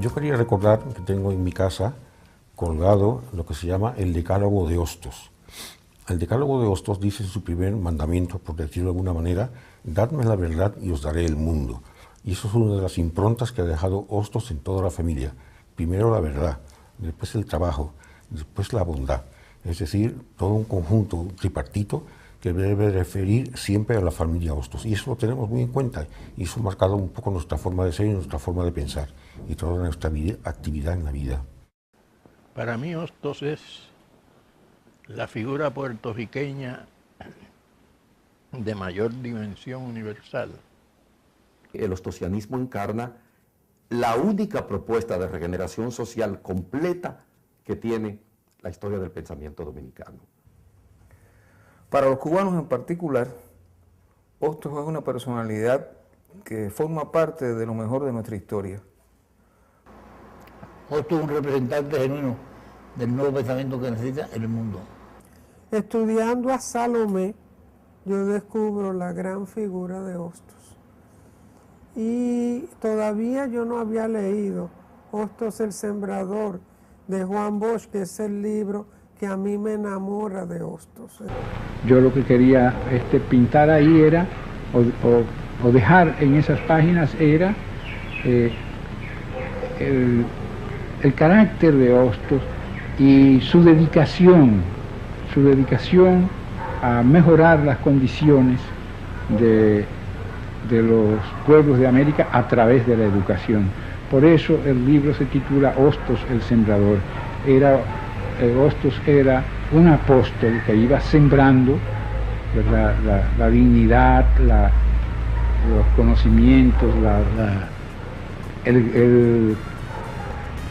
Yo quería recordar que tengo en mi casa colgado lo que se llama el Decálogo de Hostos. El Decálogo de Hostos dice en su primer mandamiento, por decirlo de alguna manera, dadme la verdad y os daré el mundo. Y eso es una de las improntas que ha dejado Hostos en toda la familia. Primero la verdad, después el trabajo, después la bondad. Es decir, todo un conjunto tripartito que debe referir siempre a la familia Hostos. Y eso lo tenemos muy en cuenta. Y eso ha marcado un poco nuestra forma de ser y nuestra forma de pensar. Y toda nuestra actividad en la vida. Para mí Hostos es la figura puertorriqueña de mayor dimensión universal. El hostosianismo encarna la única propuesta de regeneración social completa que tiene la historia del pensamiento dominicano. Para los cubanos en particular, Hostos es una personalidad que forma parte de lo mejor de nuestra historia. Hostos es un representante genuino del nuevo pensamiento que necesita el mundo. Estudiando a Salomé, yo descubro la gran figura de Hostos. Y todavía yo no había leído Hostos el Sembrador de Juan Bosch, que es el libro que a mí me enamora de Hostos. Yo lo que quería pintar ahí era, o dejar en esas páginas era el carácter de Hostos y su dedicación a mejorar las condiciones de los pueblos de América a través de la educación. Por eso el libro se titula Hostos el Sembrador. Hostos era un apóstol que iba sembrando la dignidad, los conocimientos, el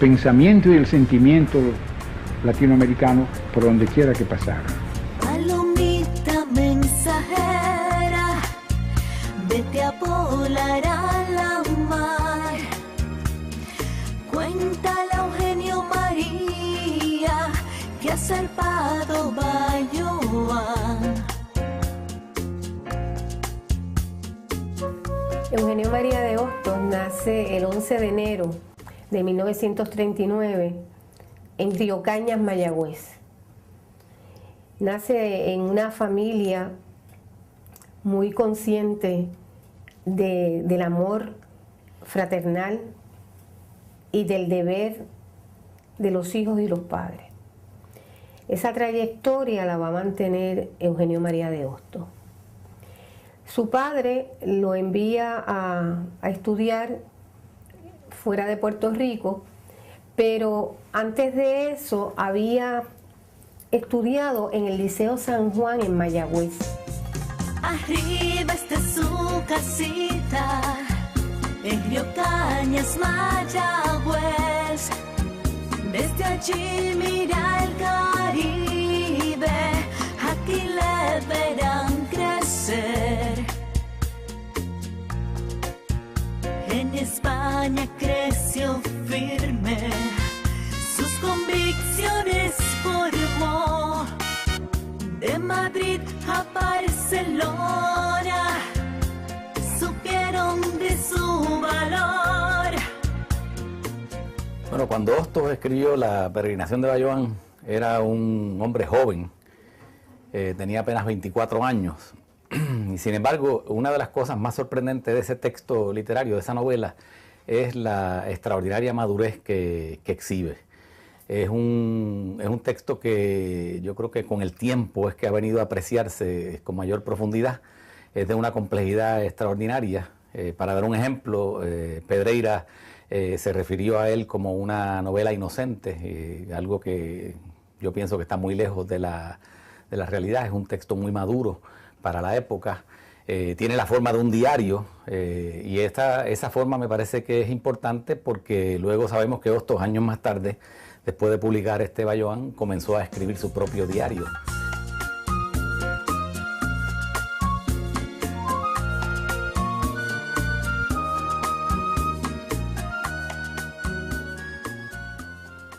pensamiento y el sentimiento latinoamericano por donde quiera que pasara. Palomita mensajera, vete a volar a la mar. Cuéntale a Eugenio María que ha zarpado Bayoán. Eugenio María de Hostos nace el 11 de enero de 1939 en Río Cañas, Mayagüez. Nace en una familia muy consciente del amor fraternal y del deber de los hijos y los padres. Esa trayectoria la va a mantener Eugenio María de Hostos. Su padre lo envía a estudiar fuera de Puerto Rico, pero antes de eso había estudiado en el Liceo San Juan en Mayagüez. Arriba está su casita, en Río Cañas, Mayagüez. Desde allí mira el Caribe, aquí le verán crecer. En España creció firme, sus convicciones formó. De Madrid a Barcelona, supieron de su valor. Bueno, cuando Hostos escribió La peregrinación de Bayoán, era un hombre joven, tenía apenas 24 años. Y sin embargo, una de las cosas más sorprendentes de ese texto literario, de esa novela, es la extraordinaria madurez que exhibe. Es un texto que yo creo que con el tiempo es que ha venido a apreciarse con mayor profundidad. Es de una complejidad extraordinaria. Para dar un ejemplo, Pedreira se refirió a él como una novela inocente, algo que yo pienso que está muy lejos de la realidad. Es un texto muy maduro para la época. Tiene la forma de un diario y esa forma me parece que es importante porque luego sabemos que Hostos, años más tarde, después de publicar este Bayoán, comenzó a escribir su propio diario.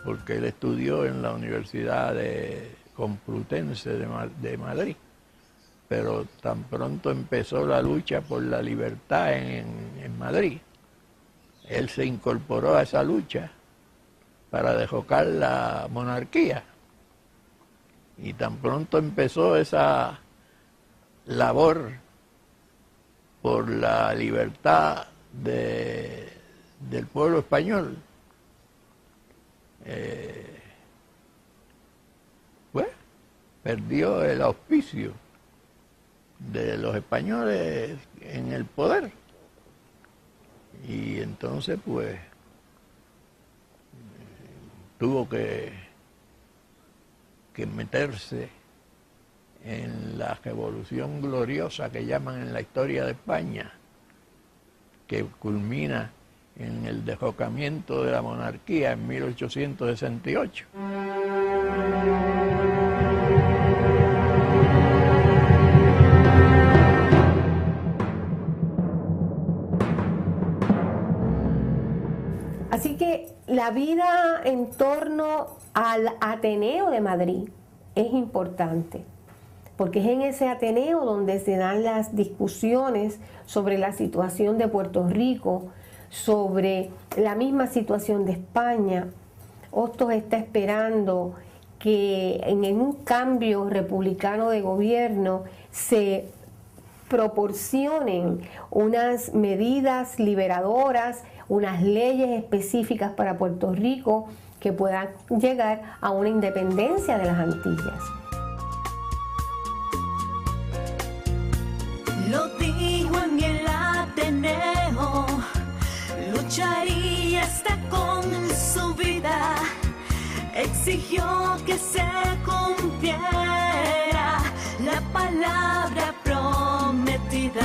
Porque él estudió en la Universidad Complutense de Madrid, pero tan pronto empezó la lucha por la libertad en Madrid, él se incorporó a esa lucha para derrocar la monarquía. Y tan pronto empezó esa labor por la libertad del pueblo español, pues perdió el auspicio de los españoles en el poder. Y entonces pues tuvo que meterse en la revolución gloriosa que llaman en la historia de España, que culmina en el derrocamiento de la monarquía en 1868. Así que la vida en torno al Ateneo de Madrid es importante, porque es en ese Ateneo donde se dan las discusiones sobre la situación de Puerto Rico, sobre la misma situación de España. Hostos está esperando que en un cambio republicano de gobierno se proporcionen unas medidas liberadoras, unas leyes específicas para Puerto Rico que puedan llegar a una independencia de las Antillas. Lo dijo en el Ateneo, lucharía hasta con su vida, exigió que se cumpliera la palabra prometida.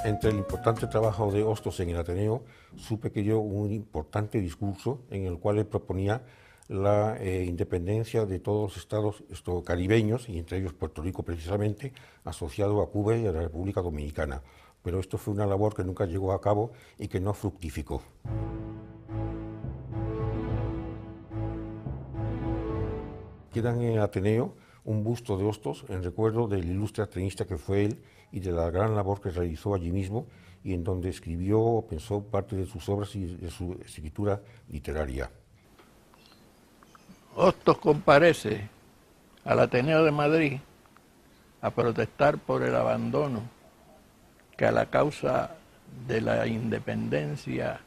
Entre el importante trabajo de Hostos en el Ateneo, supe que dio un importante discurso en el cual él proponía la independencia de todos los estados caribeños, y entre ellos Puerto Rico precisamente, asociado a Cuba y a la República Dominicana. Pero esto fue una labor que nunca llegó a cabo y que no fructificó. Quedan en el Ateneo un busto de Hostos en recuerdo del ilustre atenista que fue él y de la gran labor que realizó allí mismo, y en donde escribió o pensó parte de sus obras y de su escritura literaria. Hostos comparece al Ateneo de Madrid a protestar por el abandono que a la causa de la independencia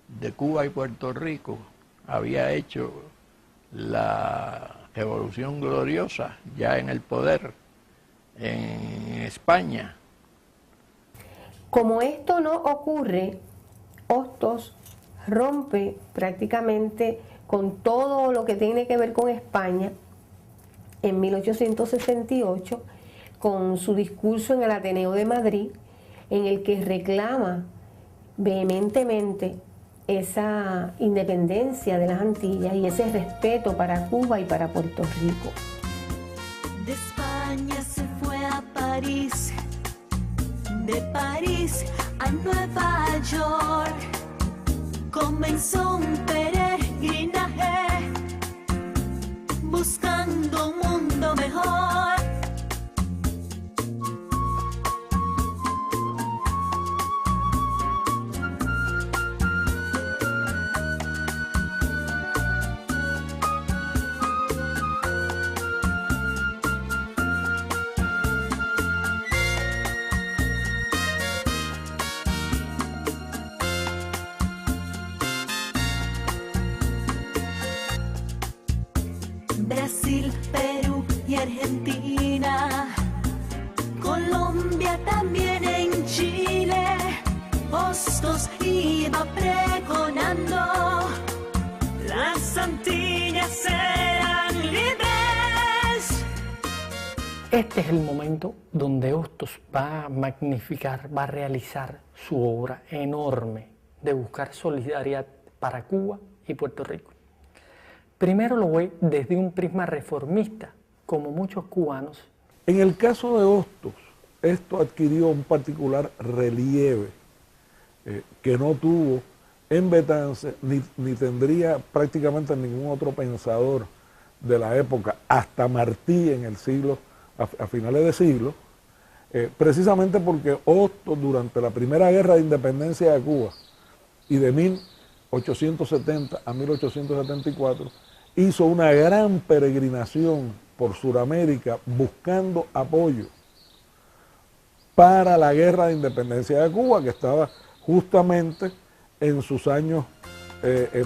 de Cuba y Puerto Rico había hecho la Revolución Gloriosa ya en el poder en España. Como esto no ocurre, Hostos rompe prácticamente con todo lo que tiene que ver con España en 1868 con su discurso en el Ateneo de Madrid, en el que reclama vehementemente esa independencia de las Antillas y ese respeto para Cuba y para Puerto Rico. De España se fue a París, de París a Nueva York, comenzó un peregrinaje buscando un mundo mejor. Brasil, Perú y Argentina, Colombia también en Chile, Hostos iba pregonando, las Antillas serán libres. Este es el momento donde Hostos va a magnificar, va a realizar su obra enorme de buscar solidaridad para Cuba y Puerto Rico. Primero lo ve desde un prisma reformista, como muchos cubanos. En el caso de Hostos, esto adquirió un particular relieve que no tuvo en Betance ni tendría prácticamente ningún otro pensador de la época hasta Martí en el siglo, a finales de siglo, precisamente porque Hostos durante la primera guerra de independencia de Cuba y de 1870 a 1874 hizo una gran peregrinación por Sudamérica buscando apoyo para la guerra de independencia de Cuba, que estaba justamente en sus años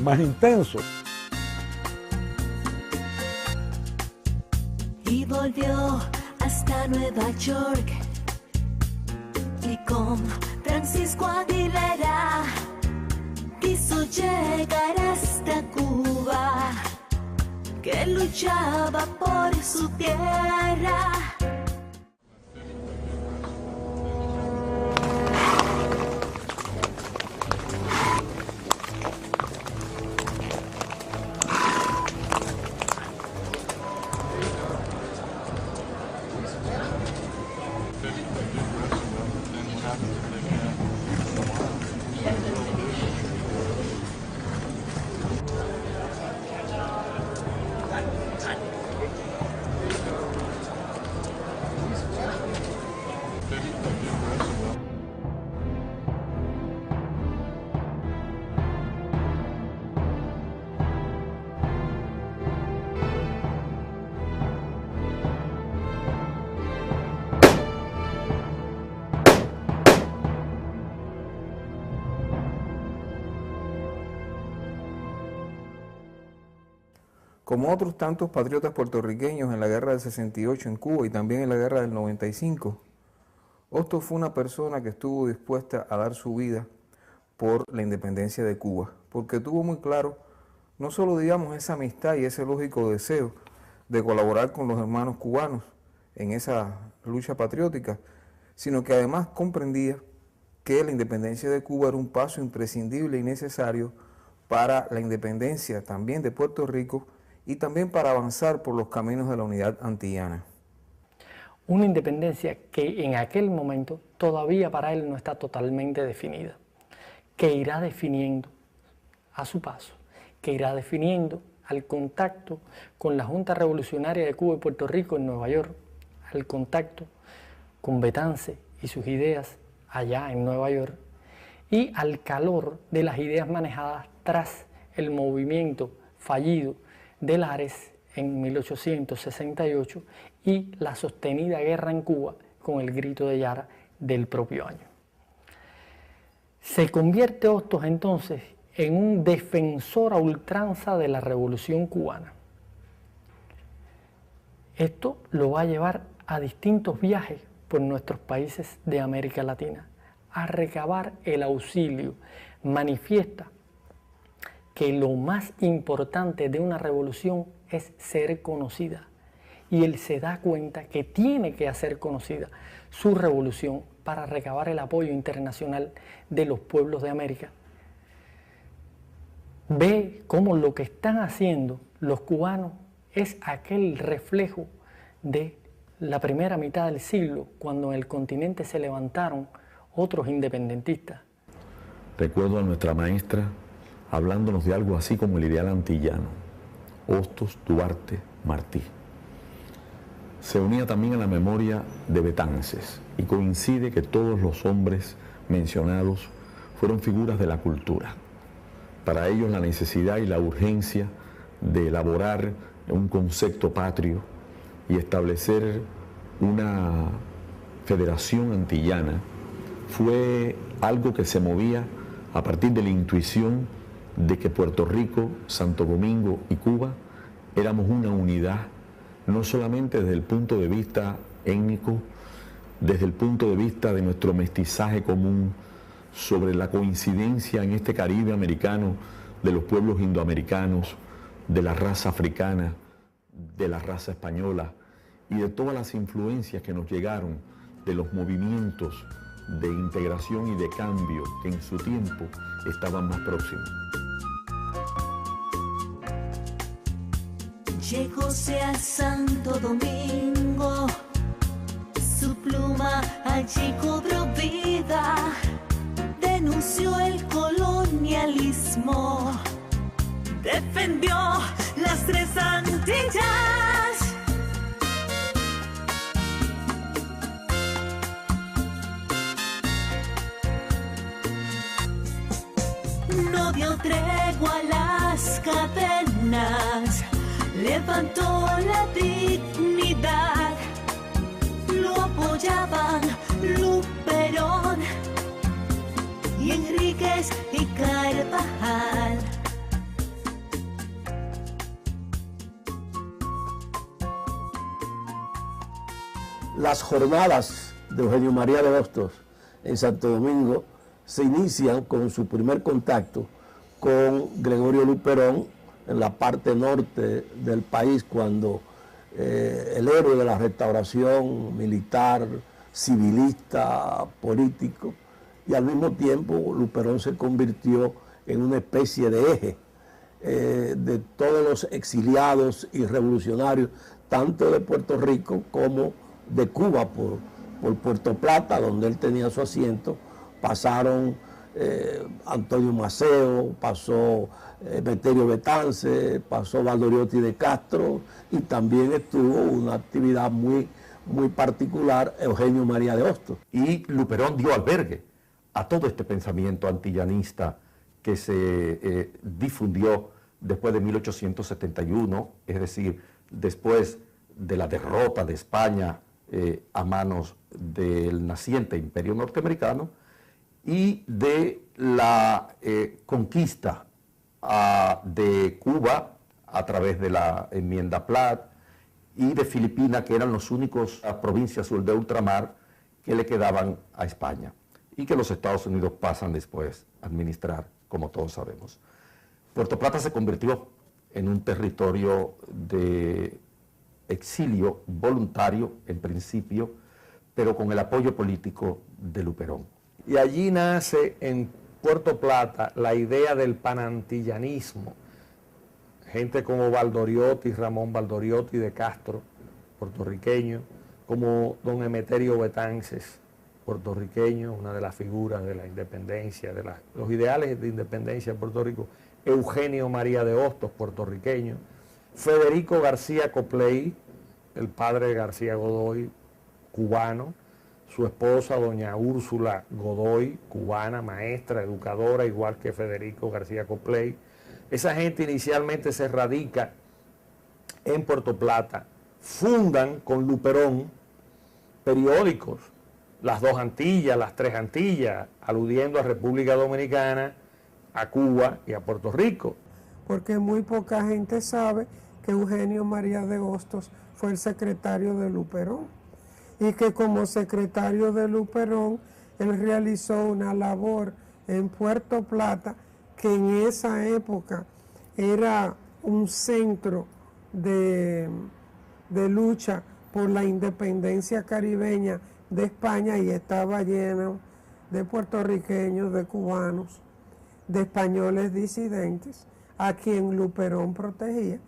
más intensos. Y volvió hasta Nueva York y con Francisco Aguilera quiso llegar hasta Cuba, que luchaba por su tierra. Como otros tantos patriotas puertorriqueños en la guerra del 68 en Cuba y también en la guerra del 95, Hostos fue una persona que estuvo dispuesta a dar su vida por la independencia de Cuba, porque tuvo muy claro no solo, digamos, esa amistad y ese lógico deseo de colaborar con los hermanos cubanos en esa lucha patriótica, sino que además comprendía que la independencia de Cuba era un paso imprescindible y necesario para la independencia también de Puerto Rico y también para avanzar por los caminos de la unidad antillana. Una independencia que en aquel momento todavía para él no está totalmente definida, que irá definiendo a su paso, que irá definiendo al contacto con la Junta Revolucionaria de Cuba y Puerto Rico en Nueva York, al contacto con Betance y sus ideas allá en Nueva York, y al calor de las ideas manejadas tras el movimiento fallido de Lares en 1868 y la sostenida guerra en Cuba con el Grito de Yara del propio año. Se convierte Hostos entonces en un defensor a ultranza de la Revolución cubana. Esto lo va a llevar a distintos viajes por nuestros países de América Latina, a recabar el auxilio. Manifiesta que lo más importante de una revolución es ser conocida. Y él se da cuenta que tiene que hacer conocida su revolución para recabar el apoyo internacional de los pueblos de América. Ve cómo lo que están haciendo los cubanos es aquel reflejo de la primera mitad del siglo, cuando en el continente se levantaron otros independentistas. Recuerdo a nuestra maestra hablándonos de algo así como el ideal antillano, Hostos Duarte Martí. Se unía también a la memoria de Betances y coincide que todos los hombres mencionados fueron figuras de la cultura. Para ellos la necesidad y la urgencia de elaborar un concepto patrio y establecer una federación antillana fue algo que se movía a partir de la intuición de que Puerto Rico, Santo Domingo y Cuba éramos una unidad, no solamente desde el punto de vista étnico, desde el punto de vista de nuestro mestizaje común, sobre la coincidencia en este Caribe americano de los pueblos indoamericanos, de la raza africana, de la raza española y de todas las influencias que nos llegaron de los movimientos de integración y de cambio que en su tiempo estaban más próximos. Llegóse a Santo Domingo, su pluma allí cobró vida, denunció el colonialismo, defendió las tres Antillas. dio tregua a las cadenas, levantó la dignidad, lo apoyaban Luperón y Enríquez y Carvajal. Las jornadas de Eugenio María de Hostos en Santo Domingo se inician con su primer contacto con Gregorio Luperón en la parte norte del país, cuando el héroe de la restauración militar, civilista, político, y al mismo tiempo Luperón se convirtió en una especie de eje de todos los exiliados y revolucionarios, tanto de Puerto Rico como de Cuba, por Puerto Plata, donde él tenía su asiento. Pasaron Antonio Maceo, pasó Meterio Betance, pasó Valdoriotti de Castro, y también estuvo una actividad muy particular Eugenio María de Hostos. Y Luperón dio albergue a todo este pensamiento antillanista que se difundió después de 1871, es decir, después de la derrota de España a manos del naciente imperio norteamericano y de la conquista de Cuba a través de la enmienda Platt y de Filipinas, que eran las únicas provincias sur de ultramar que le quedaban a España y que los Estados Unidos pasan después a administrar, como todos sabemos. Puerto Plata se convirtió en un territorio de exilio voluntario en principio, pero con el apoyo político de Luperón. Y allí nace en Puerto Plata la idea del panantillanismo. Gente como Valdoriotti, Ramón Valdoriotti de Castro, puertorriqueño, como don Emeterio Betances, puertorriqueño, una de las figuras de la independencia, de los ideales de independencia de Puerto Rico, Eugenio María de Hostos, puertorriqueño, Federico García Copley, el padre de García Godoy, cubano, su esposa doña Úrsula Godoy, cubana, maestra, educadora, igual que Federico García Copley. Esa gente inicialmente se radica en Puerto Plata, fundan con Luperón periódicos, las 2 Antillas, las 3 Antillas, aludiendo a República Dominicana, a Cuba y a Puerto Rico. Porque muy poca gente sabe que Eugenio María de Hostos fue el secretario de Luperón y que como secretario de Luperón él realizó una labor en Puerto Plata que en esa época era un centro de lucha por la independencia caribeña de España, y estaba lleno de puertorriqueños, de cubanos, de españoles disidentes a quien Luperón protegía.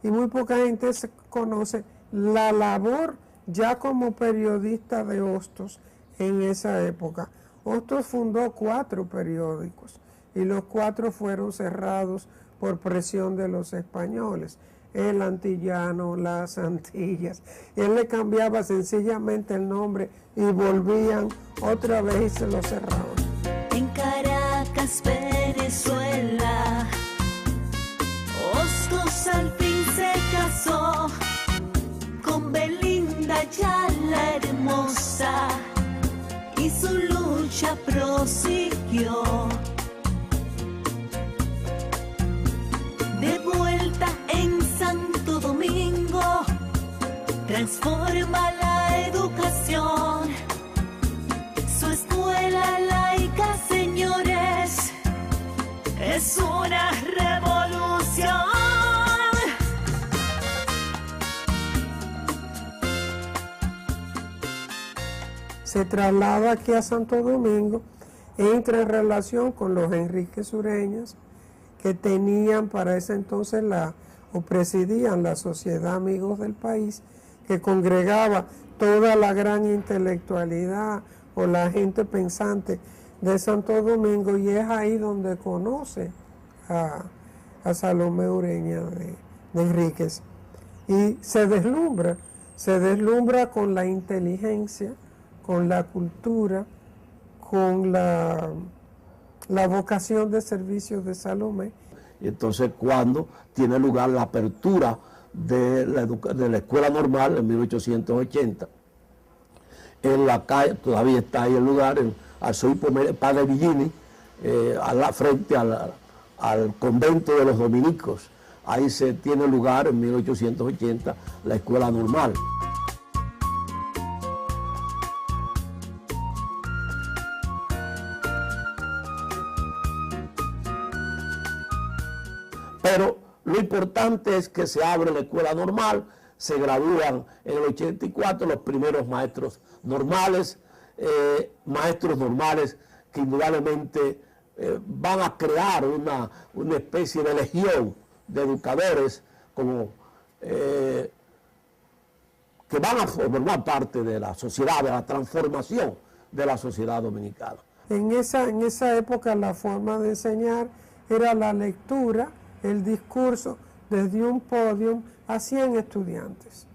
Y muy poca gente conoce la labor ya como periodista de Hostos en esa época. Hostos fundó 4 periódicos y los 4 fueron cerrados por presión de los españoles. El Antillano, las Antillas. Él le cambiaba sencillamente el nombre y volvían otra vez y se lo cerraban. En Caracas, Venezuela, Hostos al fin se casó con Belinda ya la hermosa y su lucha prosiguió. De vuelta en Santo Domingo, transforma la educación. Su escuela laica, señores, es una revolución. Se traslada aquí a Santo Domingo, entra en relación con los Enrique Sureñas, que tenían para ese entonces o presidían la Sociedad Amigos del País, que congregaba toda la gran intelectualidad o la gente pensante de Santo Domingo, y es ahí donde conoce a Salomé Ureña de Enríquez. Y se deslumbra con la inteligencia, con la cultura, con la la vocación de servicio de Salomé. Y entonces cuando tiene lugar la apertura de la escuela normal en 1880, en la calle, todavía está ahí el lugar, el arzobispo Padre Villini, frente al convento de los dominicos. Ahí se tiene lugar en 1880 la escuela normal. Pero lo importante es que se abre la escuela normal, se gradúan en el 84 los primeros maestros normales que indudablemente van a crear una especie de legión de educadores que van a formar parte de la sociedad, de la transformación de la sociedad dominicana. En esa época la forma de enseñar era la lectura, el discurso desde un podio a 100 estudiantes.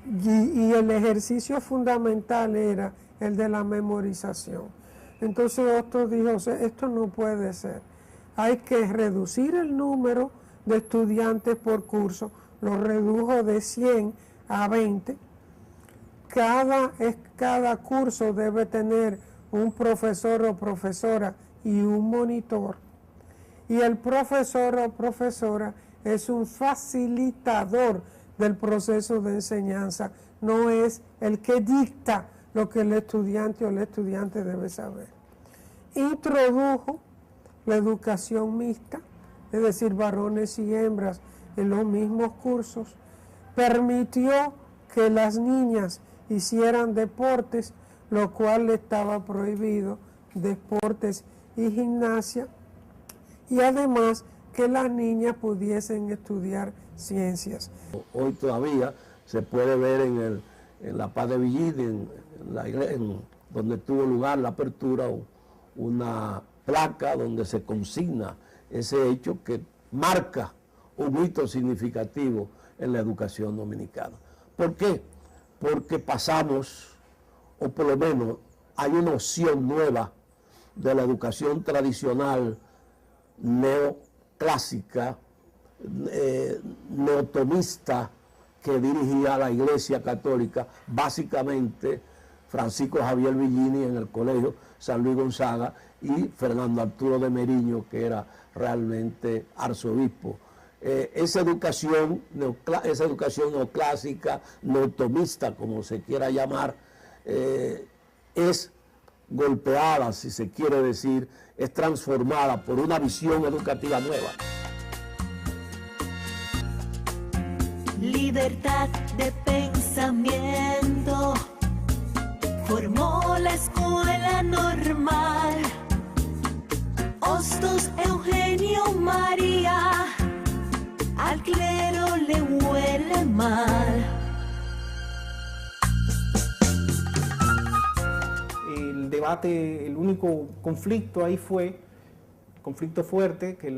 Y el ejercicio fundamental era el de la memorización. Entonces Hostos dijo, esto no puede ser. Hay que reducir el número de estudiantes por curso. Lo redujo de 100 a 20. Cada curso debe tener un profesor o profesora y un monitor. Y el profesor o profesora es un facilitador del proceso de enseñanza, no es el que dicta lo que el estudiante o la estudiante debe saber. Introdujo la educación mixta, es decir, varones y hembras en los mismos cursos, permitió que las niñas hicieran deportes, lo cual estaba prohibido, deportes y gimnasia, y además que las niñas pudiesen estudiar ciencias. Hoy todavía se puede ver en la Paz de Villini, donde tuvo lugar la apertura, una placa donde se consigna ese hecho que marca un hito significativo en la educación dominicana. ¿Por qué? Porque pasamos, o por lo menos hay una opción nueva de la educación tradicional neoclásica, neotomista, que dirigía la Iglesia Católica, básicamente Francisco Javier Villini en el Colegio San Luis Gonzaga y Fernando Arturo de Meriño, que era realmente arzobispo. Esa educación neoclásica, neotomista, como se quiera llamar, es golpeada, si se quiere decir, es transformada por una visión educativa nueva. Libertad de pensamiento formó la escuela normal. Hostos Eugenio María, al clero le huele mal. El debate, el único conflicto ahí fue, conflicto fuerte, que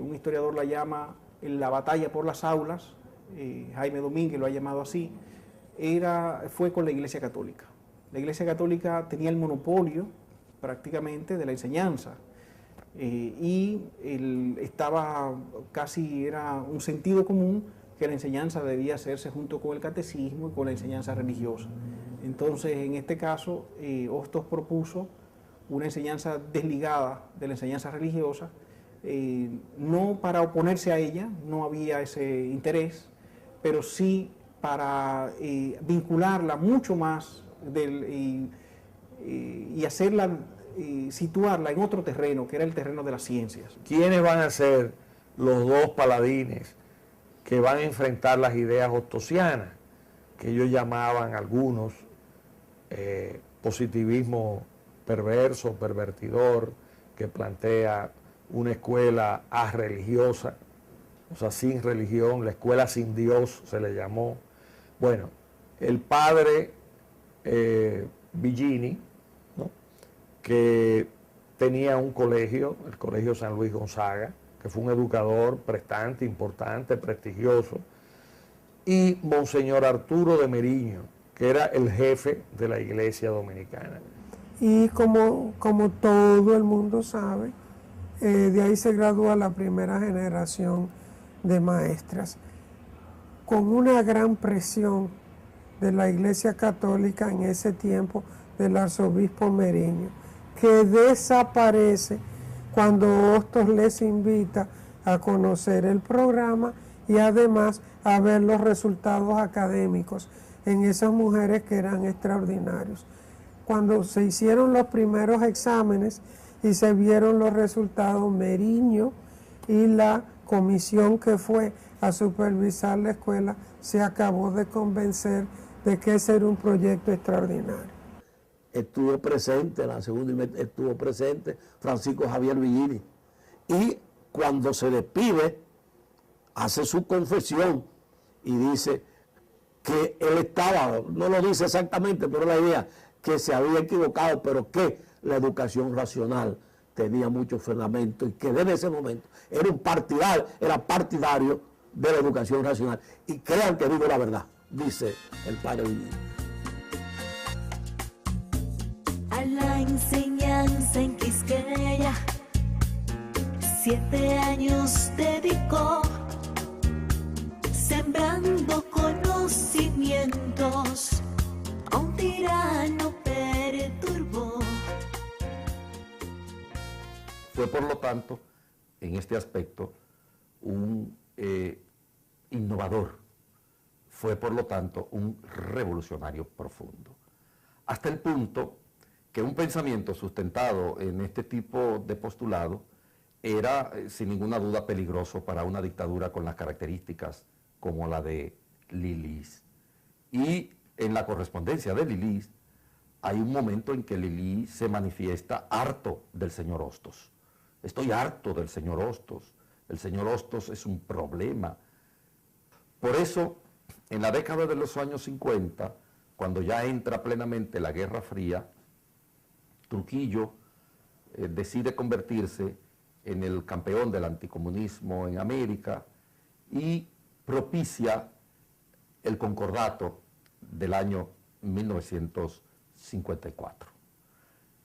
un historiador la llama la batalla por las aulas, Jaime Domínguez lo ha llamado así, fue con la Iglesia Católica. La Iglesia Católica tenía el monopolio prácticamente de la enseñanza y era un sentido común que la enseñanza debía hacerse junto con el catecismo y con la enseñanza religiosa. Entonces, en este caso, Hostos propuso una enseñanza desligada de la enseñanza religiosa, no para oponerse a ella, no había ese interés, pero sí para vincularla mucho más y hacerla, situarla en otro terreno, que era el terreno de las ciencias. ¿Quiénes van a ser los dos paladines que van a enfrentar las ideas hostosianas, que ellos llamaban algunos positivismo perverso, pervertidor, que plantea una escuela arreligiosa, o sea, sin religión, la escuela sin Dios se le llamó? Bueno, el padre Villini, ¿no?, que tenía un colegio, el Colegio San Luis Gonzaga, que fue un educador prestante, importante, prestigioso, y Monseñor Arturo de Meriño, que era el jefe de la Iglesia Dominicana. y como todo el mundo sabe, de ahí se gradúa la primera generación de maestras, con una gran presión de la Iglesia Católica en ese tiempo, del arzobispo Meriño, que desaparece cuando Hostos les invita a conocer el programa y además a ver los resultados académicos en esas mujeres que eran extraordinarios. Cuando se hicieron los primeros exámenes y se vieron los resultados, Meriño y la comisión que fue a supervisar la escuela se acabó de convencer de que ese era un proyecto extraordinario. Estuvo presente, la segunda estuvo presente Francisco Javier Villini. Y cuando se despide, hace su confesión y dice que él estaba, no lo dice exactamente, pero la idea, que se había equivocado, pero que la educación racional tenía muchos fundamentos y que desde ese momento era partidario de la educación racional. Y crean que digo la verdad, dice el padre Villini. A la enseñanza en Quisqueya 7 años dedicó, sembrando conocimientos, a un tirano perturbó. Fue por lo tanto, en este aspecto, un innovador, fue por lo tanto un revolucionario profundo, hasta el punto que un pensamiento sustentado en este tipo de postulado era sin ninguna duda peligroso para una dictadura con las características como la de Lilís. Y en la correspondencia de Lilís hay un momento en que Lilís se manifiesta harto del señor Hostos. Estoy harto del señor Hostos, el señor Hostos es un problema. Por eso, en la década de los años 50, cuando ya entra plenamente la Guerra Fría, Trujillo decide convertirse en el campeón del anticomunismo en América y propicia el concordato del año 1954.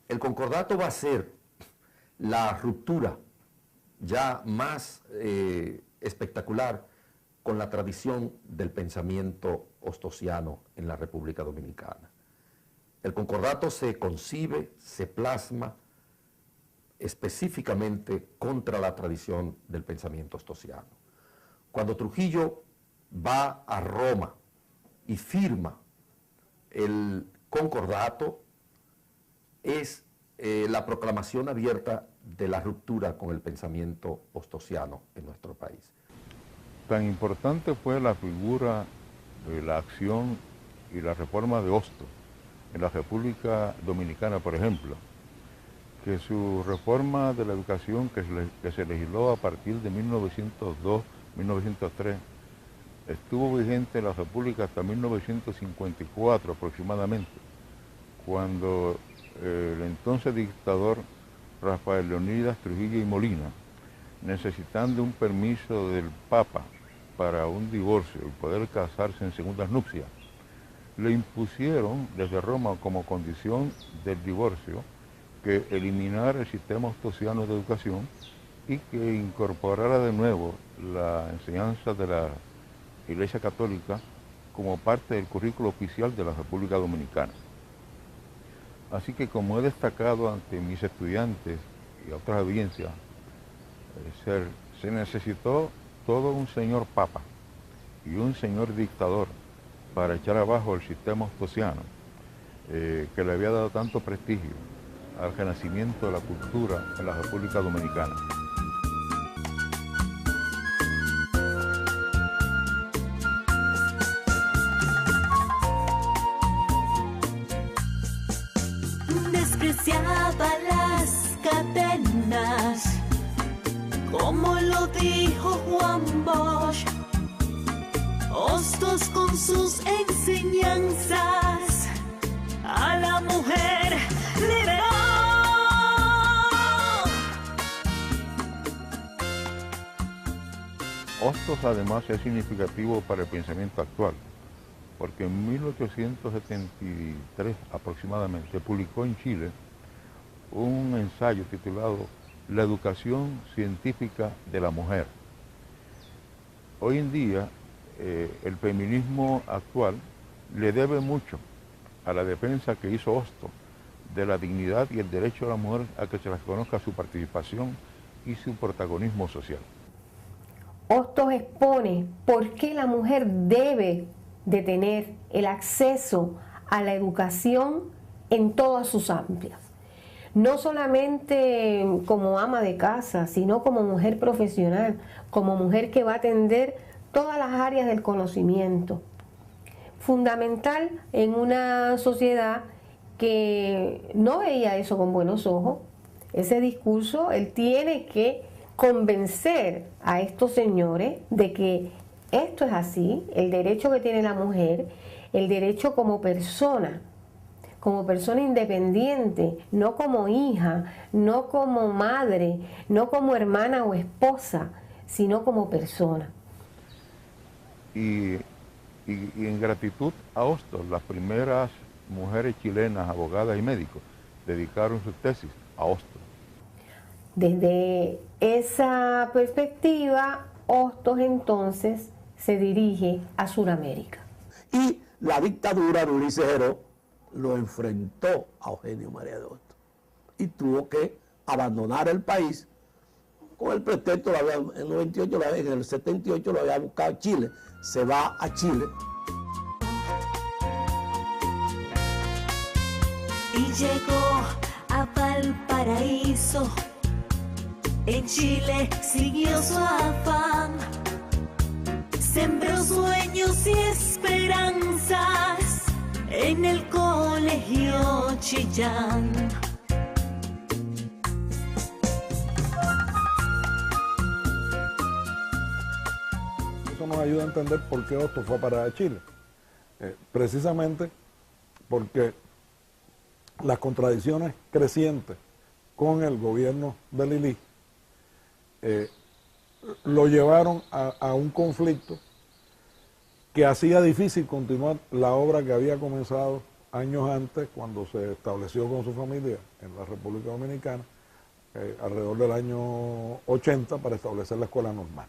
El concordato va a ser la ruptura ya más espectacular con la tradición del pensamiento hostosiano en la República Dominicana. El concordato se concibe, se plasma específicamente contra la tradición del pensamiento hostosiano. Cuando Trujillo va a Roma y firma el concordato, es la proclamación abierta de la ruptura con el pensamiento hostosiano en nuestro país. Tan importante fue la figura, la acción y la reforma de Hostos en la República Dominicana, por ejemplo, que su reforma de la educación que se legisló a partir de 1902-1903 estuvo vigente en la República hasta 1954 aproximadamente, cuando el entonces dictador Rafael Leonidas Trujillo y Molina, necesitando un permiso del Papa para un divorcio y poder casarse en segundas nupcias, le impusieron desde Roma como condición del divorcio que eliminara el sistema hostosiano de educación y que incorporara de nuevo la enseñanza de la Iglesia Católica como parte del currículo oficial de la República Dominicana. Así que, como he destacado ante mis estudiantes y otras audiencias, se necesitó todo un señor papa y un señor dictador para echar abajo el sistema hostosiano que le había dado tanto prestigio al renacimiento de la cultura en la República Dominicana. Despreciaba las cadenas, como lo dijo Juan Bosch. Hostos con sus enseñanzas a la mujer liberó. Hostos además es significativo para el pensamiento actual, porque en 1873 aproximadamente publicó en Chile un ensayo titulado La educación científica de la mujer. Hoy en día, el feminismo actual le debe mucho a la defensa que hizo Hostos de la dignidad y el derecho de la mujer a que se les reconozca su participación y su protagonismo social. Hostos expone por qué la mujer debe de tener el acceso a la educación en todas sus amplias. No solamente como ama de casa, sino como mujer profesional, como mujer que va a atender todas las áreas del conocimiento. Fundamental en una sociedad que no veía eso con buenos ojos. Ese discurso, él tiene que convencer a estos señores de que esto es así, el derecho que tiene la mujer, el derecho como persona independiente, no como hija, no como madre, no como hermana o esposa, sino como persona. Y en gratitud a Hostos, las primeras mujeres chilenas, abogadas y médicos, dedicaron sus tesis a Hostos. Desde esa perspectiva, Hostos entonces se dirige a Sudamérica. Y la dictadura de Ulises Heró lo enfrentó a Eugenio María de Hostos y tuvo que abandonar el país con el pretexto, en el 98, en el 78 lo había buscado Chile, se va a Chile. Y llegó a Valparaíso, en Chile siguió su afán, sembró sueños y esperanzas en el colegio Chillán. Eso nos ayuda a entender por qué Hostos fue a parar a Chile. Precisamente porque las contradicciones crecientes con el gobierno de Lili lo llevaron a un conflicto que hacía difícil continuar la obra que había comenzado años antes, cuando se estableció con su familia en la República Dominicana, alrededor del año 80, para establecer la escuela normal.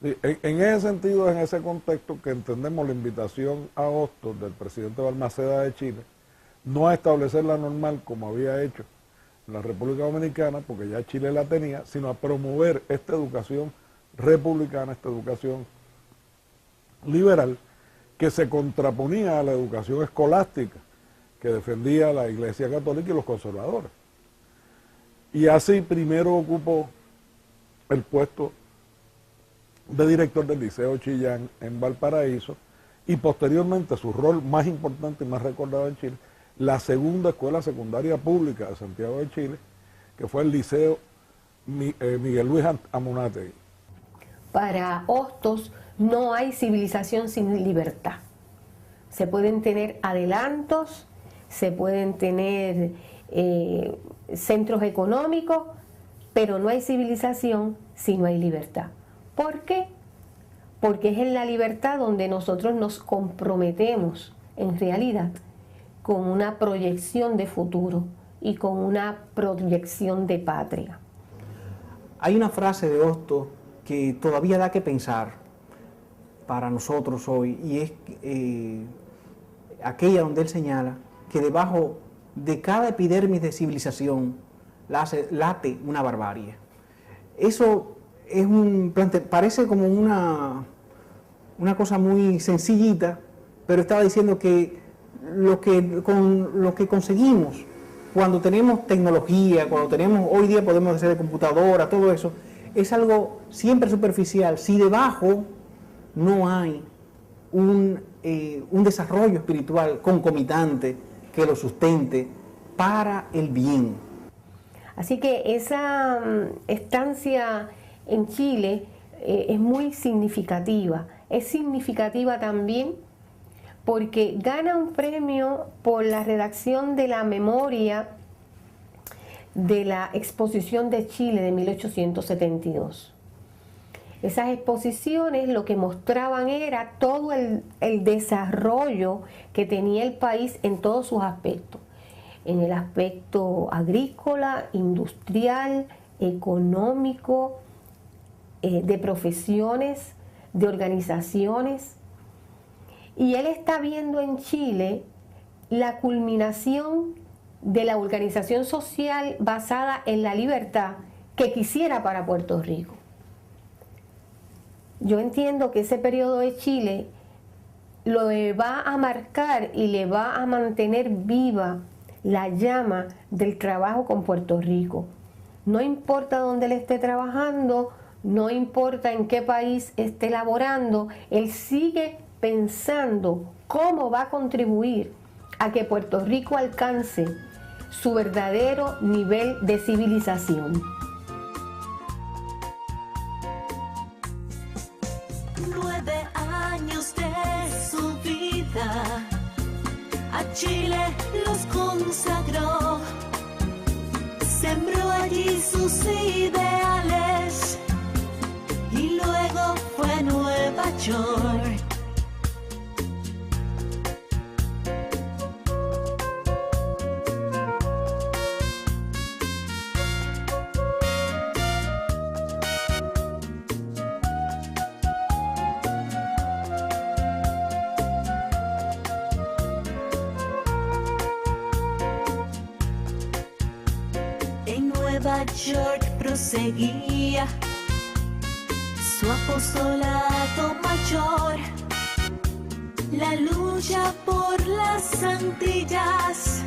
En ese sentido, en ese contexto, que entendemos la invitación a Hostos del presidente Balmaceda de Chile, no a establecer la normal como había hecho en la República Dominicana, porque ya Chile la tenía, sino a promover esta educación republicana, esta educación liberal, que se contraponía a la educación escolástica que defendía la Iglesia Católica y los conservadores. Y así primero ocupó el puesto de director del Liceo Chillán en Valparaíso y posteriormente su rol más importante y más recordado en Chile, la segunda escuela secundaria pública de Santiago de Chile, que fue el Liceo Miguel Luis Amunátegui. Para Hostos no hay civilización sin libertad. Se pueden tener adelantos, se pueden tener centros económicos, pero no hay civilización si no hay libertad. ¿Por qué? Porque es en la libertad donde nosotros nos comprometemos en realidad con una proyección de futuro y con una proyección de patria. Hay una frase de Hostos que todavía da que pensar para nosotros hoy, y es aquella donde él señala que debajo de cada epidermis de civilización late una barbarie. Eso es parece como una cosa muy sencillita, pero estaba diciendo que con lo que conseguimos cuando tenemos tecnología, cuando tenemos, hoy día podemos hacer de computadora, todo eso, es algo siempre superficial, si debajo no hay un desarrollo espiritual concomitante que lo sustente para el bien. Así que esa estancia en Chile es muy significativa. Es significativa también porque gana un premio por la redacción de la memoria de la Exposición de Chile de 1872. Esas exposiciones lo que mostraban era todo el desarrollo que tenía el país en todos sus aspectos. en el aspecto agrícola, industrial, económico, de profesiones, de organizaciones. Y él está viendo en Chile la culminación de la organización social basada en la libertad que quisiera para Puerto Rico. Yo entiendo que ese periodo de Chile lo va a marcar y le va a mantener viva la llama del trabajo con Puerto Rico. No importa dónde él esté trabajando, no importa en qué país esté laborando, él sigue pensando cómo va a contribuir a que Puerto Rico alcance su verdadero nivel de civilización. 9 años de su vida a Chile los consagró, sembró allí sus ideales y luego fue a Nueva York. Nueva York proseguía su apostolado mayor, la lucha por las Antillas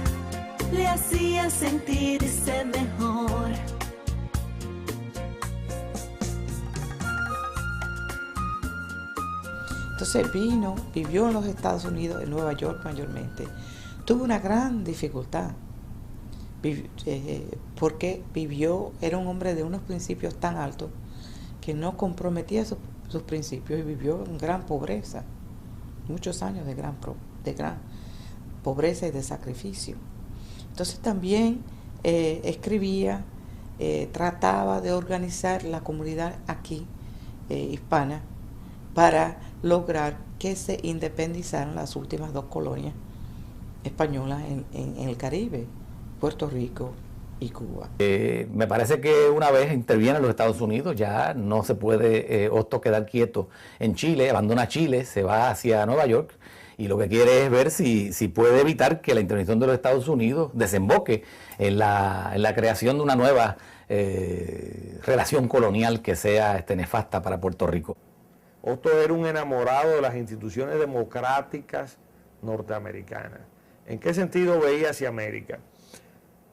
le hacía sentirse mejor. Entonces vivió en los Estados Unidos, en Nueva York mayormente. Tuvo una gran dificultad. Porque era un hombre de unos principios tan altos que no comprometía sus principios y vivió en gran pobreza, muchos años de gran pobreza y de sacrificio. Entonces también escribía, trataba de organizar la comunidad aquí hispana para lograr que se independizaran las últimas 2 colonias españolas en el Caribe, Puerto Rico y Cuba. Me parece que una vez intervienen los Estados Unidos, ya no se puede Hostos quedar quieto en Chile, abandona Chile, se va hacia Nueva York y lo que quiere es ver si puede evitar que la intervención de los Estados Unidos desemboque en la creación de una nueva relación colonial que sea nefasta para Puerto Rico. Hostos era un enamorado de las instituciones democráticas norteamericanas. ¿En qué sentido veía hacia América?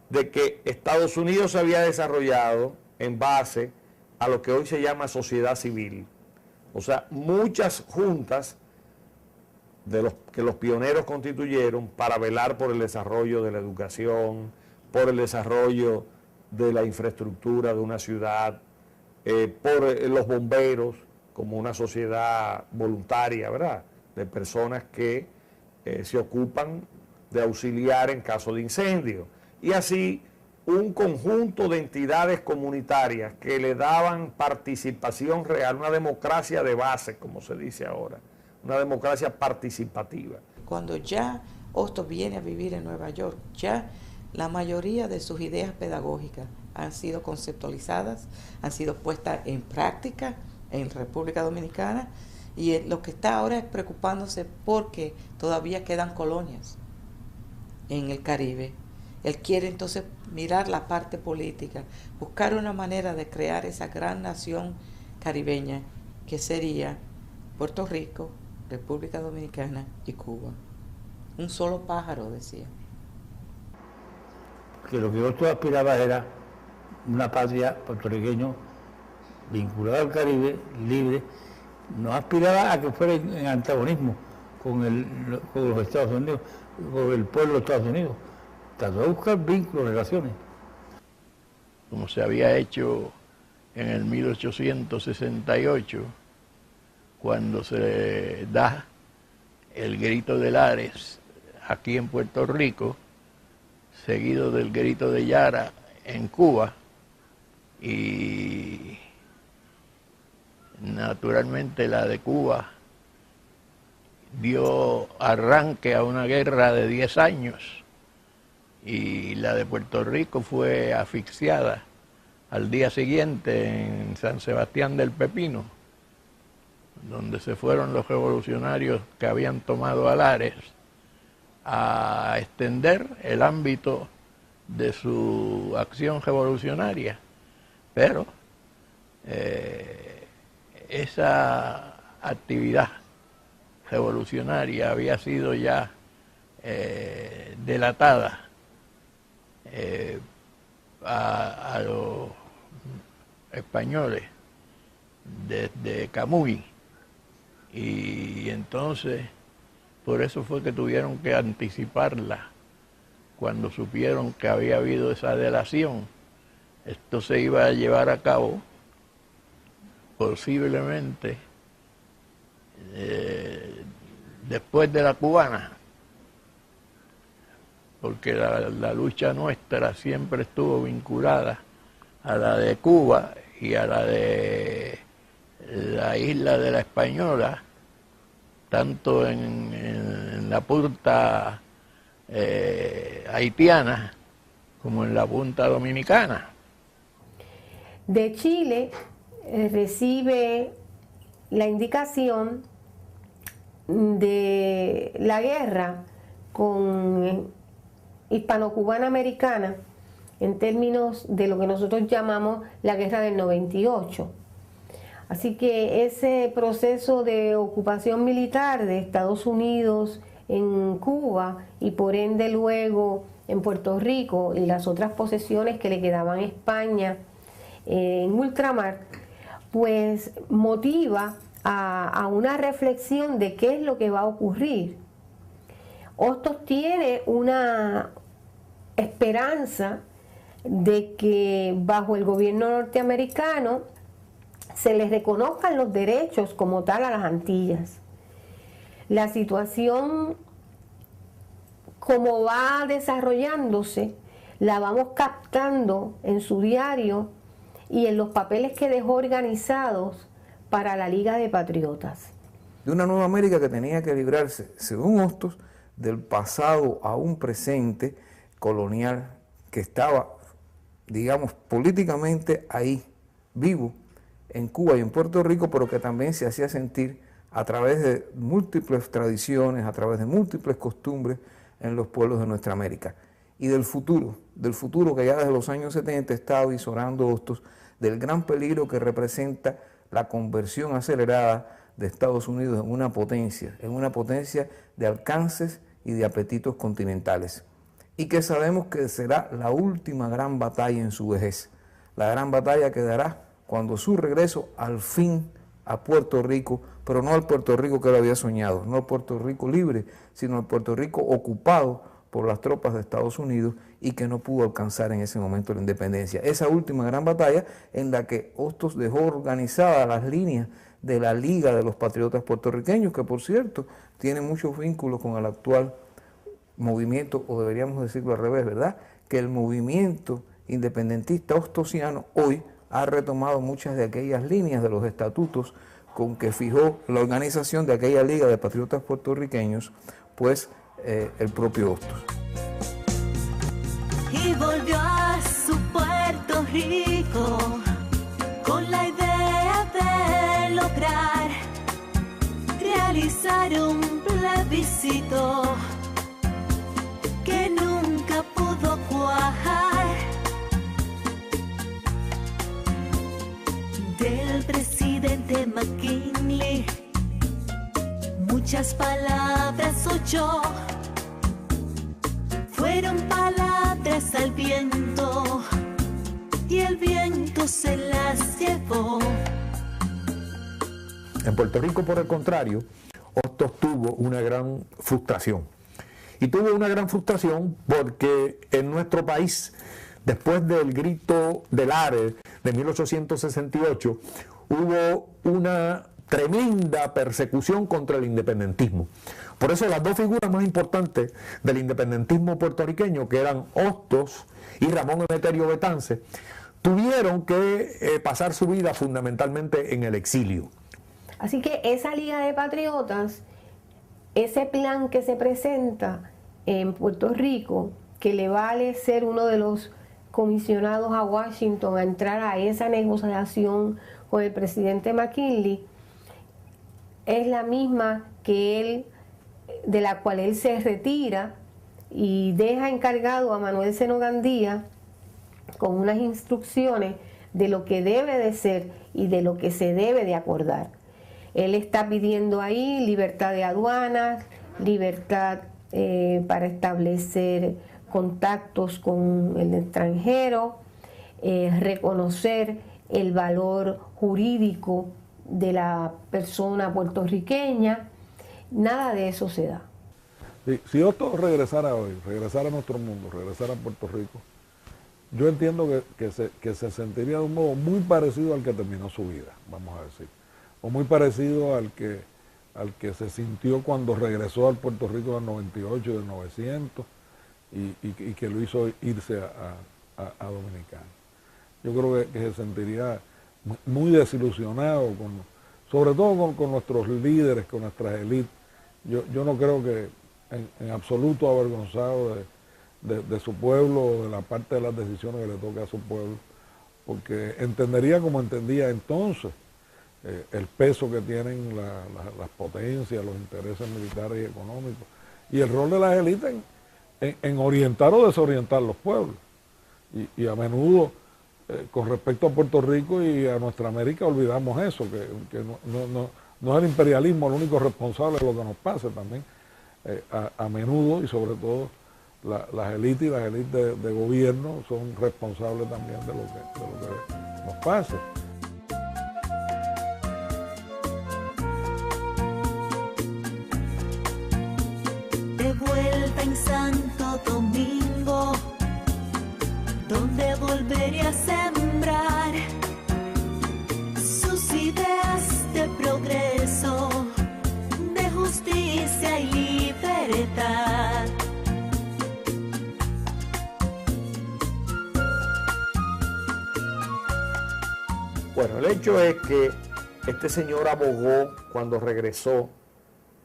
De que Estados Unidos se había desarrollado en base a lo que hoy se llama sociedad civil. O sea, muchas juntas que los pioneros constituyeron para velar por el desarrollo de la educación, por el desarrollo de la infraestructura de una ciudad, por los bomberos como una sociedad voluntaria, ¿verdad? De personas que se ocupan de auxiliar en caso de incendio. Y así un conjunto de entidades comunitarias que le daban participación real, una democracia de base, como se dice ahora, una democracia participativa. Cuando ya Hostos viene a vivir en Nueva York, ya la mayoría de sus ideas pedagógicas han sido conceptualizadas, han sido puestas en práctica en República Dominicana, y lo que está ahora es preocupándose porque todavía quedan colonias en el Caribe. Él quiere entonces mirar la parte política, buscar una manera de crear esa gran nación caribeña que sería Puerto Rico, República Dominicana y Cuba. Un solo pájaro, decía. Que lo que Hostos aspiraba era una patria puertorriqueña vinculada al Caribe, libre. No aspiraba a que fuera en antagonismo con los Estados Unidos, con el pueblo de Estados Unidos. Trató de buscar vínculos, relaciones. Como se había hecho en el 1868, cuando se da el grito de Lares aquí en Puerto Rico, seguido del grito de Yara en Cuba, y naturalmente la de Cuba dio arranque a una guerra de 10 años y la de Puerto Rico fue asfixiada al día siguiente en San Sebastián del Pepino, donde se fueron los revolucionarios que habían tomado Alares a extender el ámbito de su acción revolucionaria. Pero esa actividad revolucionaria había sido ya delatada a los españoles desde Camuy, y entonces por eso fue que tuvieron que anticiparla cuando supieron que había habido esa delación. Esto se iba a llevar a cabo posiblemente después de la cubana, porque la lucha nuestra siempre estuvo vinculada a la de Cuba y a la de la isla de la Española, tanto en la punta haitiana como en la punta dominicana. De Chile recibe la indicación de la guerra con hispano-cubana americana en términos de lo que nosotros llamamos la guerra del 98. Así que ese proceso de ocupación militar de Estados Unidos en Cuba y por ende luego en Puerto Rico y las otras posesiones que le quedaban a España en ultramar, pues motiva a una reflexión de qué es lo que va a ocurrir. Hostos tiene una esperanza de que bajo el gobierno norteamericano se les reconozcan los derechos como tal a las Antillas. La situación como va desarrollándose la vamos captando en su diario y en los papeles que dejó organizados para la Liga de Patriotas. De una nueva América que tenía que librarse, según Hostos, del pasado a un presente colonial que estaba, digamos, políticamente ahí, vivo, en Cuba y en Puerto Rico, pero que también se hacía sentir a través de múltiples tradiciones, a través de múltiples costumbres en los pueblos de nuestra América. Y del futuro que ya desde los años 70 está avisorando Hostos, del gran peligro que representa la conversión acelerada de Estados Unidos en una potencia de alcances y de apetitos continentales. Y que sabemos que será la última gran batalla en su vejez, la gran batalla que dará cuando su regreso al fin a Puerto Rico, pero no al Puerto Rico que él había soñado, no al Puerto Rico libre, sino al Puerto Rico ocupado por las tropas de Estados Unidos y que no pudo alcanzar en ese momento la independencia. Esa última gran batalla en la que Hostos dejó organizadas las líneas de la Liga de los Patriotas Puertorriqueños, que por cierto tiene muchos vínculos con el actual movimiento, o deberíamos decirlo al revés, ¿verdad? Que el movimiento independentista hostosiano hoy ha retomado muchas de aquellas líneas de los estatutos con que fijó la organización de aquella Liga de Patriotas Puertorriqueños, pues el propio Hostos. Y volvió a su Puerto Rico con la idea de lograr realizar un plebiscito que nunca pudo cuajar. Del presidente McKinley muchas palabras oyó, fueron palabras al viento y el viento se las llevó. En Puerto Rico, por el contrario, Hostos tuvo una gran frustración. Y tuvo una gran frustración porque en nuestro país, después del grito del Ares de 1868, hubo una tremenda persecución contra el independentismo. Por eso las dos figuras más importantes del independentismo puertorriqueño, que eran Hostos y Ramón Emeterio Betance, tuvieron que pasar su vida fundamentalmente en el exilio. Así que esa Liga de Patriotas, ese plan que se presenta en Puerto Rico, que le vale ser uno de los comisionados a Washington a entrar a esa negociación con el presidente McKinley, es la misma que él, de la cual él se retira y deja encargado a Manuel Seno Gandía con unas instrucciones de lo que debe de ser y de lo que se debe de acordar. Él está pidiendo ahí libertad de aduanas, libertad para establecer contactos con el extranjero, reconocer el valor jurídico de la persona puertorriqueña. Nada de eso se da. Si Hostos regresara hoy, regresara a nuestro mundo, regresara a Puerto Rico, yo entiendo que se sentiría de un modo muy parecido al que terminó su vida, vamos a decir, o muy parecido al que se sintió cuando regresó al Puerto Rico del 98, del 900, y que lo hizo irse a Dominicana. Yo creo que se sentiría muy desilusionado, sobre todo con nuestros líderes, con nuestras élites. Yo no creo que en absoluto avergonzado de su pueblo o de la parte de las decisiones que le toca a su pueblo, porque entendería como entendía entonces el peso que tienen las potencias, los intereses militares y económicos, y el rol de las élites en orientar o desorientar los pueblos. Y a menudo, con respecto a Puerto Rico y a nuestra América, olvidamos eso, que no es el imperialismo el único responsable de lo que nos pasa. También a menudo, y sobre todo, las élites y las élites de gobierno son responsables también de lo que nos pasa. De vuelta en Santo Domingo, donde volveré a sembrar sus ideas de progreso, de justicia y libertad. Bueno, el hecho es que este señor abogó cuando regresó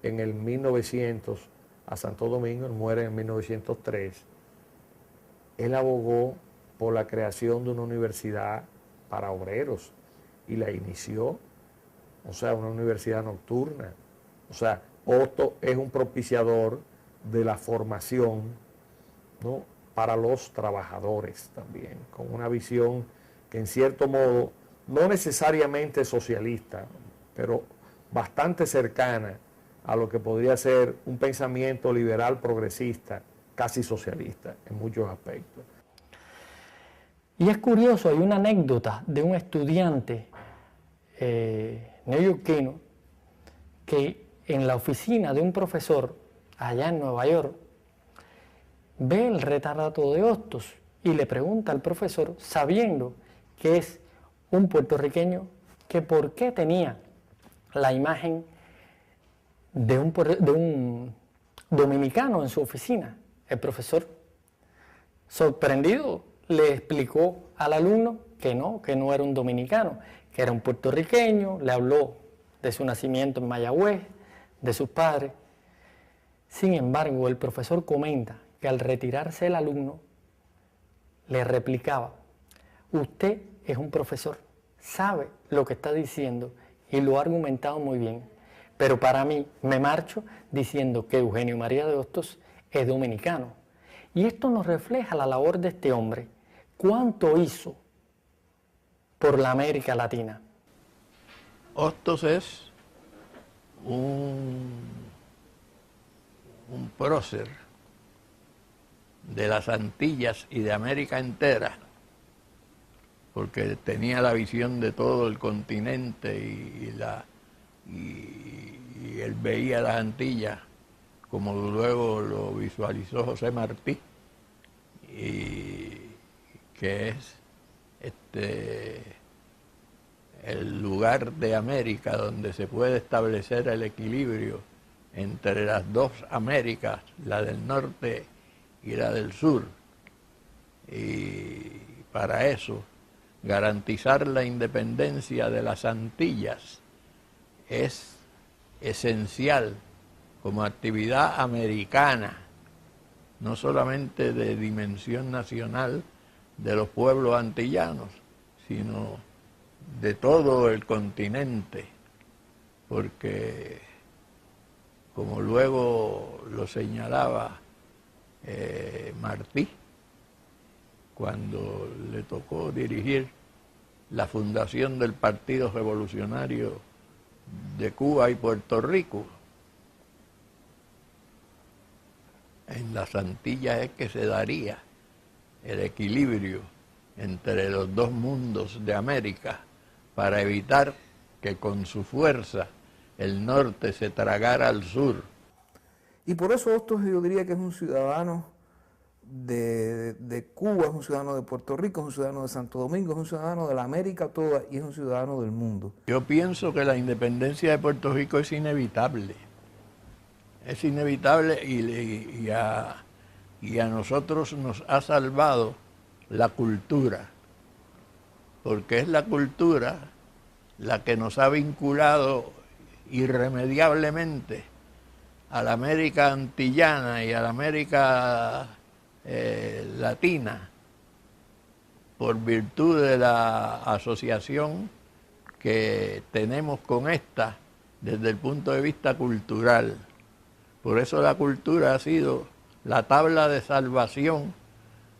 en el 1900 a Santo Domingo, él muere en 1903, él abogó por la creación de una universidad para obreros y la inició, o sea, una universidad nocturna. O sea, Hostos es un propiciador de la formación, ¿no?, para los trabajadores también, con una visión que en cierto modo, no necesariamente socialista, pero bastante cercana a lo que podría ser un pensamiento liberal progresista, casi socialista en muchos aspectos. Y es curioso, hay una anécdota de un estudiante neoyorquino que en la oficina de un profesor allá en Nueva York ve el retrato de Hostos y le pregunta al profesor, sabiendo que es un puertorriqueño, que por qué tenía la imagen de un dominicano en su oficina. El profesor, sorprendido, le explicó al alumno que no era un dominicano, que era un puertorriqueño, le habló de su nacimiento en Mayagüez, de sus padres. Sin embargo, el profesor comenta que al retirarse el alumno, le replicaba, usted es un profesor, sabe lo que está diciendo y lo ha argumentado muy bien, pero para mí me marcho diciendo que Eugenio María de Hostos es dominicano. Y esto nos refleja la labor de este hombre, cuánto hizo por la América Latina. Hostos es un prócer de las Antillas y de América entera, porque tenía la visión de todo el continente y él veía las Antillas como luego lo visualizó José Martí, y que es el lugar de América donde se puede establecer el equilibrio entre las dos Américas, la del norte y la del sur. Y para eso, garantizar la independencia de las Antillas es esencial como actividad americana no solamente de dimensión nacional de los pueblos antillanos, sino de todo el continente, porque, como luego lo señalaba Martí, cuando le tocó dirigir la fundación del Partido Revolucionario de Cuba y Puerto Rico, en las Antillas es que se daría el equilibrio entre los dos mundos de América para evitar que con su fuerza el norte se tragara al sur. Y por eso Hostos yo diría que es un ciudadano de Cuba, es un ciudadano de Puerto Rico, es un ciudadano de Santo Domingo, es un ciudadano de la América toda y es un ciudadano del mundo. Yo pienso que la independencia de Puerto Rico es inevitable. Es inevitable y a nosotros nos ha salvado la cultura, porque es la cultura la que nos ha vinculado irremediablemente a la América antillana y a la América latina, por virtud de la asociación que tenemos con esta desde el punto de vista cultural. Por eso la cultura ha sido la tabla de salvación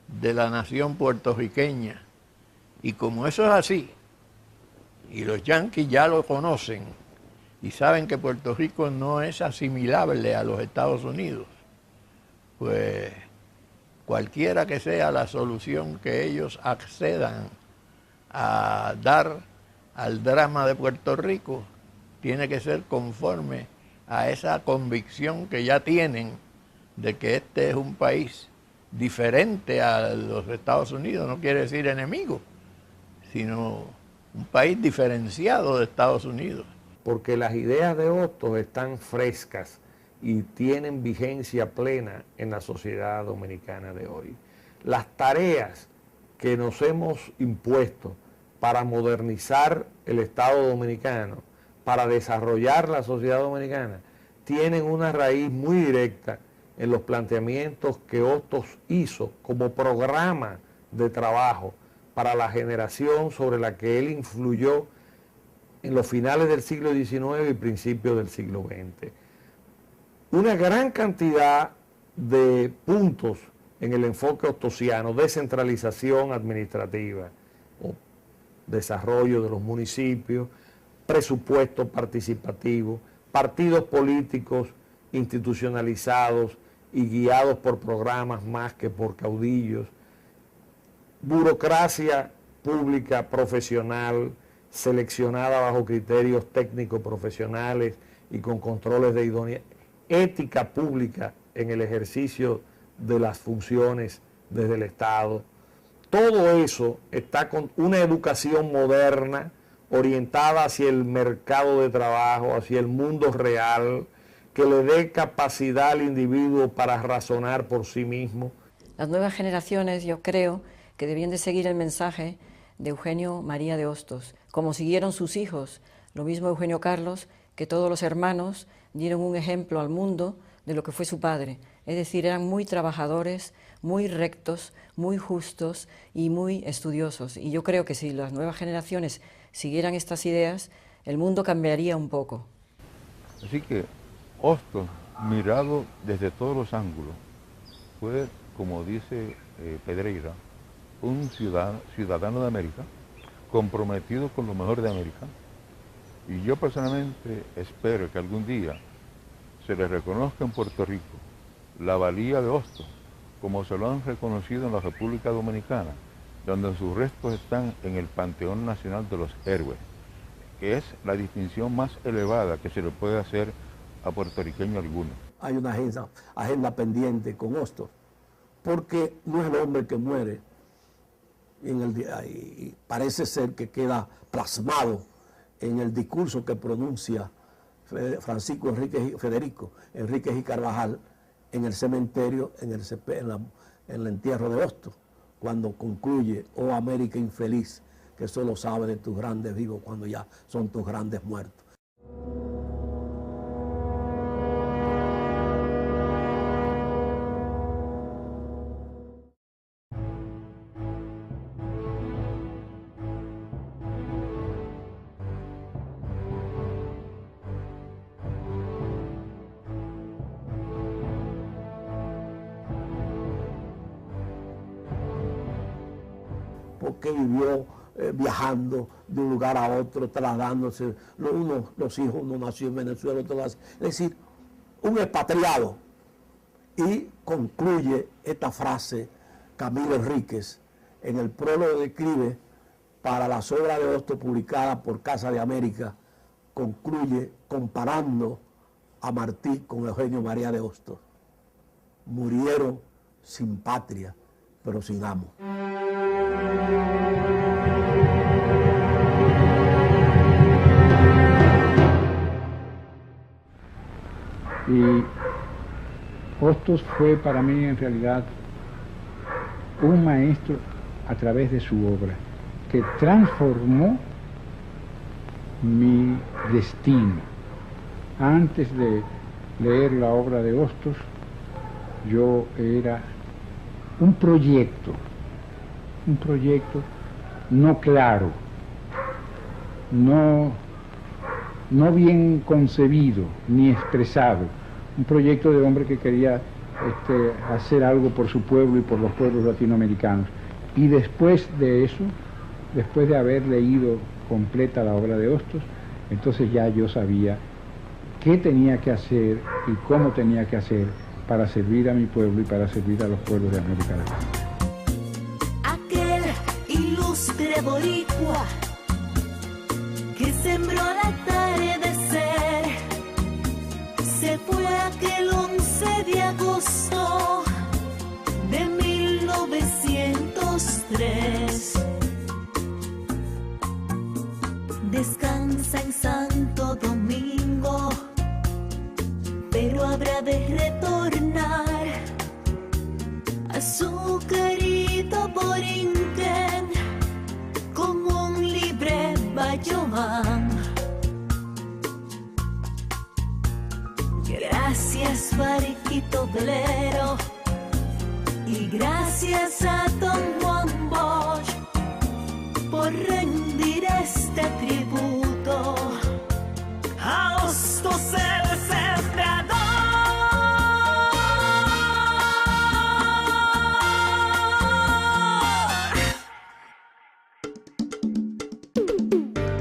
de la nación puertorriqueña. Y como eso es así, y los yanquis ya lo conocen, y saben que Puerto Rico no es asimilable a los Estados Unidos, pues cualquiera que sea la solución que ellos accedan a dar al drama de Puerto Rico, tiene que ser conforme a esa convicción que ya tienen de que este es un país diferente a los Estados Unidos, no quiere decir enemigo, sino un país diferenciado de Estados Unidos. Porque las ideas de Hostos están frescas y tienen vigencia plena en la sociedad dominicana de hoy. Las tareas que nos hemos impuesto para modernizar el Estado dominicano, para desarrollar la sociedad dominicana, tienen una raíz muy directa en los planteamientos que Hostos hizo como programa de trabajo para la generación sobre la que él influyó en los finales del siglo XIX y principios del siglo XX. Una gran cantidad de puntos en el enfoque hostosiano, descentralización administrativa, desarrollo de los municipios, presupuesto participativo, partidos políticos institucionalizados y guiados por programas más que por caudillos, burocracia pública profesional, seleccionada bajo criterios técnicos profesionales y con controles de idoneidad, ética pública en el ejercicio de las funciones desde el Estado. Todo eso está con una educación moderna orientada hacia el mercado de trabajo, hacia el mundo real, que le dé capacidad al individuo para razonar por sí mismo. Las nuevas generaciones, yo creo, que debían de seguir el mensaje de Eugenio María de Hostos, como siguieron sus hijos, lo mismo Eugenio Carlos, que todos los hermanos dieron un ejemplo al mundo de lo que fue su padre. Es decir, eran muy trabajadores, muy rectos, muy justos y muy estudiosos. Y yo creo que si las nuevas generaciones siguieran estas ideas, el mundo cambiaría un poco. Así que Hostos, mirado desde todos los ángulos, fue, como dice Pedreira, un ciudadano de América, comprometido con lo mejor de América. Y yo personalmente espero que algún día se le reconozca en Puerto Rico la valía de Hostos, como se lo han reconocido en la República Dominicana, donde sus restos están en el Panteón Nacional de los Héroes, que es la distinción más elevada que se le puede hacer a puertorriqueño alguno. Hay una agenda pendiente con Hostos, porque no es el hombre que muere, y parece ser que queda plasmado en el discurso que pronuncia Francisco Federico Enríquez y Carvajal en el cementerio, en el entierro de Hostos, cuando concluye: oh América infeliz, que solo sabe de tus grandes vivos cuando ya son tus grandes muertos. porque vivió viajando de un lugar a otro, trasladándose. Los hijos, uno nació en Venezuela, otro nació. Es decir, un expatriado. Y concluye esta frase Camilo Enríquez en el prólogo que escribe para las obras de Hostos publicadas por Casa de América, concluye comparando a Martí con Eugenio María de Hostos. Murieron sin patria, pero sin amo. Y Hostos fue para mí en realidad un maestro a través de su obra, que transformó mi destino. Antes de leer la obra de Hostos, yo era un proyecto no claro, no bien concebido ni expresado, un proyecto de hombre que quería hacer algo por su pueblo y por los pueblos latinoamericanos. Y después de eso, después de haber leído completa la obra de Hostos, entonces ya yo sabía qué tenía que hacer y cómo tenía que hacer para servir a mi pueblo y para servir a los pueblos de América Latina. Aquel ilustre boricua que sembró al atardecer se fue aquel 11 de agosto de 1903. Descansa en Santo Domingo, pero habrá de retornar a su querido Borinquen como un libre Bayomán. Gracias, Barquito Velero, y gracias a Don Juan Bosch por rendir este tributo a Hostos el Sembrador.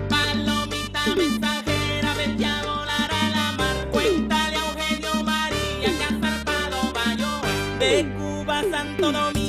Palomita mensajera, ven a volar a la mar. Cuéntale a Eugenio María que ha zarpado Bayón de Cuba a Santo Domingo.